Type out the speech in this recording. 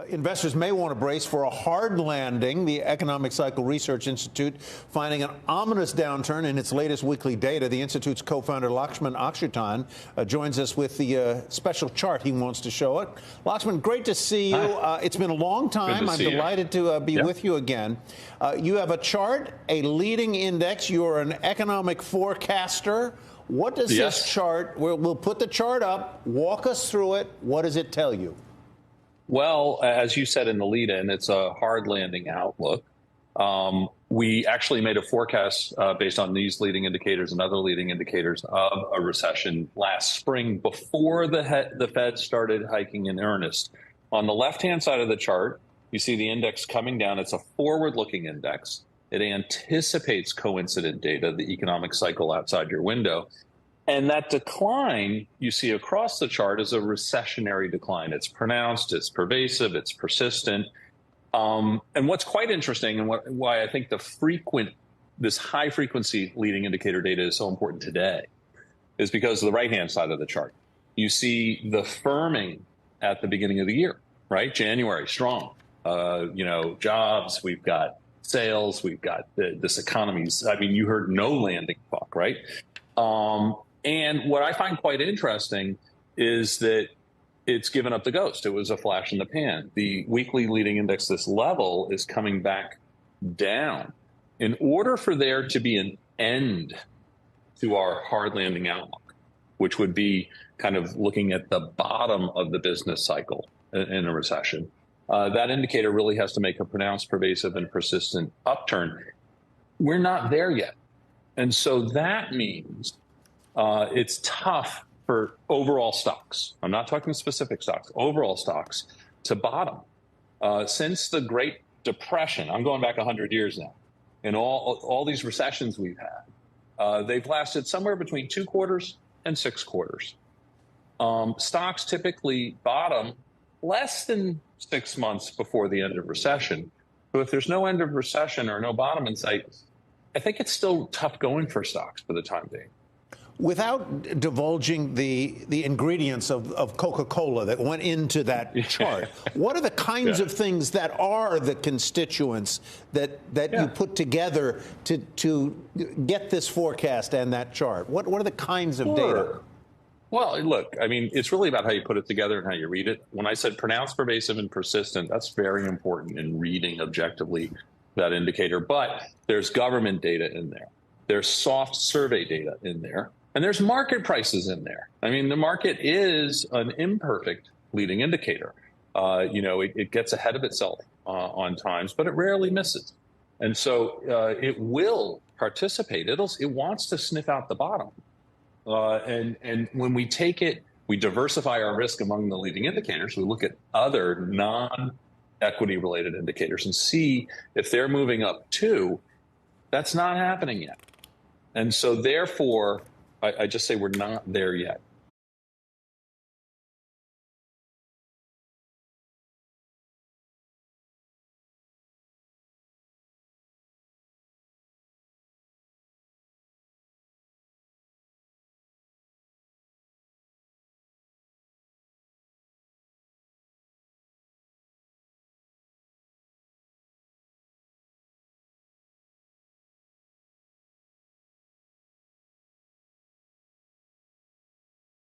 Investors may want to brace for a hard landing. The Economic Cycle Research Institute finding an ominous downturn in its latest weekly data. The Institute's co-founder, Lakshman Achuthan, joins us with the special chart he wants to show it. Lakshman, great to see you. It's been a long time. I'm delighted to be with you again. You have a chart, a leading index. You're an economic forecaster. What does this chart, we'll put the chart up, walk us through it. What does it tell you? Well, as you said in the lead-in, it's a hard landing outlook. We actually made a forecast based on these leading indicators and other leading indicators of a recession last spring before the Fed started hiking in earnest. On the left-hand side of the chart, you see the index coming down. It's a forward-looking index. It anticipates coincident data, the economic cycle outside your window. And that decline you see across the chart is a recessionary decline. It's pronounced, it's pervasive, it's persistent. And what's quite interesting and why I think this high frequency leading indicator data is so important today is because of the right-hand side of the chart. You see the firming at the beginning of the year, right? January, strong. Jobs, we've got sales, we've got this economy's, you heard no landing talk, right? And what I find quite interesting is that it's given up the ghost. It was a flash in the pan. The weekly leading index, this level, is coming back down. In order for there to be an end to our hard landing outlook, which would be kind of looking at the bottom of the business cycle in a recession, that indicator really has to make a pronounced, pervasive, and persistent upturn. We're not there yet. And so that means it's tough for overall stocks. I'm not talking specific stocks, overall stocks to bottom. Since the Great Depression, I'm going back 100 years now, and all these recessions we've had, they've lasted somewhere between 2 quarters and 6 quarters. Stocks typically bottom less than 6 months before the end of recession. So if there's no end of recession or no bottom in sight, I think it's still tough going for stocks for the time being. Without divulging the ingredients of Coca-Cola that went into that chart, what are the kinds of things that are the constituents that you put together to get this forecast and that chart? What are the kinds of data? Well, look, it's really about how you put it together and how you read it. When I said pronounced, pervasive, and persistent, that's very important in reading objectively that indicator. But there's government data in there. There's soft survey data in there. And there's market prices in there. The market is an imperfect leading indicator. It gets ahead of itself on times, but it rarely misses. And so it will participate. It wants to sniff out the bottom. And when we take it, we diversify our risk among the leading indicators. We look at other non-equity related indicators and see if they're moving up too. That's not happening yet. And so therefore, I just say we're not there yet.